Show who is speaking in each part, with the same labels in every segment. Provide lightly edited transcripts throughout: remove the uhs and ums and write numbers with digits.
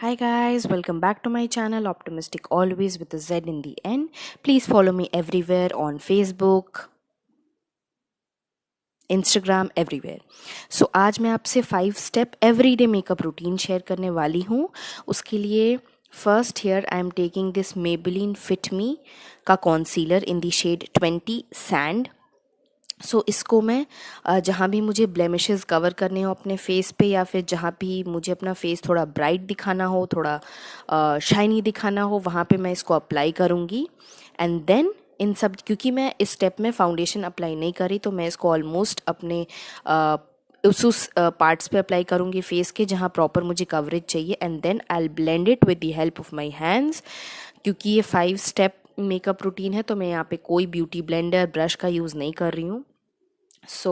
Speaker 1: Hi guys, welcome back to my channel Optimistic Always with a Z in the end. Please follow me everywhere on Facebook, Instagram, everywhere. So आज मैं आपसे 5 step everyday makeup routine share करने वाली हूँ. उसके लिए first here I am taking this Maybelline fit me का concealer in the shade 20 sand. So इसको मैं जहाँ भी मुझे ब्लेमिशेस कवर करने हो अपने फेस पे, या फिर जहाँ भी मुझे अपना फेस थोड़ा ब्राइट दिखाना हो, थोड़ा शाइनी दिखाना हो, वहाँ पे मैं इसको अप्लाई करूँगी. एंड देन इन सब, क्योंकि मैं इस स्टेप में फाउंडेशन अप्लाई नहीं करी, तो मैं इसको ऑलमोस्ट अपने उस पार्ट्स पे अप्लाई करूँगी फेस के जहाँ प्रॉपर मुझे कवरेज चाहिए. And then I blend it with the help of my hands. क्योंकि ये 5 स्टेप मेकअप रूटीन है, तो मैं यहाँ पे कोई ब्यूटी ब्लेंडर ब्रश का यूज़ नहीं कर रही हूँ. So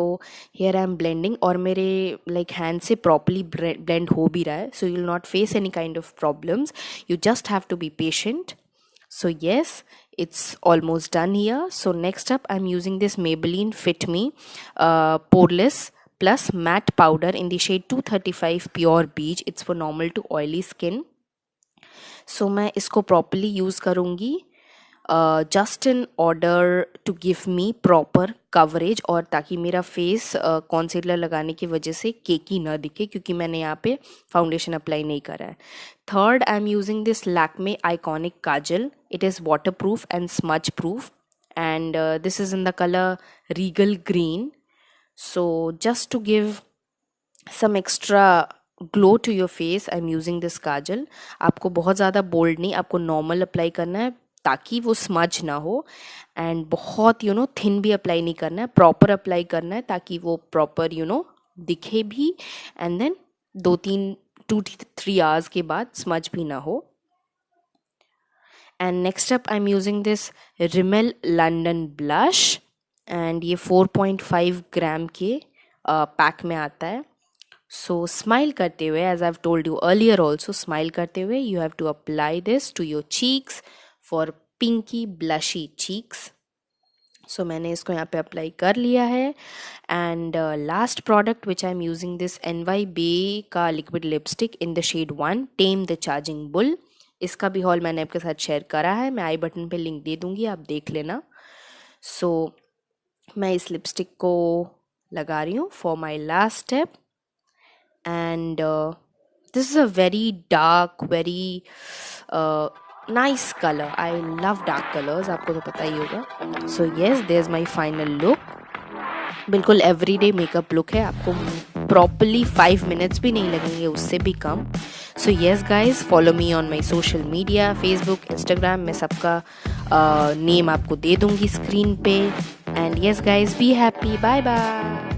Speaker 1: here I am blending, और मेरे लाइक हैंड से प्रॉपरली ब्लेंड हो भी रहा है. So you will not face any kind of problems. You just have to be patient. So yes, it's almost done here. So next up, I'm using this Maybelline Fit Me Poreless Plus Matte Powder in the shade 235 Pure Beige. It's for normal to oily skin. So मैं इसको properly use करूँगी just in order to give me proper coverage, और ताकि मेरा face concealer लगाने की वजह से केकी ना दिखे, क्योंकि मैंने यहाँ पे फाउंडेशन अप्लाई नहीं करा है. Third, I am using this Lakme iconic kajal. It is water proof and smudge proof, and this is in the colour regal green. So just to give some extra glow to your face, I am using this kajal. आपको बहुत ज़्यादा bold नहीं, आपको normal apply करना है ताकि वो smudge ना हो. एंड बहुत थिन भी अप्लाई नहीं करना है, प्रॉपर अप्लाई करना है ताकि वो प्रॉपर दिखे भी. एंड देन 2-3 आवर्स के बाद स्मज भी ना हो. And next up I am using this Rimmel London blush, and ये 4.5 ग्राम के पैक में आता है. सो स्माइल करते हुए, as I have told you earlier also, smile करते हुए you have to apply this to your cheeks for pinky blushy cheeks. So मैंने इसको यहाँ पे अप्लाई कर लिया है. And last product which I am using this NY bae का liquid lipstick in the shade 1 tame the charging bull. इसका भी हॉल मैंने आपके साथ शेयर करा है, मैं आई बटन पे लिंक दे दूँगी, आप देख लेना. सो मैं इस लिपस्टिक को लगा रही हूँ for my last step. And this is a very dark, very nice colour. I love dark colours, आपको तो पता ही होगा. So yes, there is my final look. बिल्कुल एवरीडे मेकअप लुक है. आपको प्रॉपरली 5 मिनट्स भी नहीं लगेंगे, उससे भी कम. So yes guys, follow me on my social media, Facebook, Instagram. मैं सबका नेम आपको दे दूंगी स्क्रीन पे. And yes guys, be happy. Bye bye.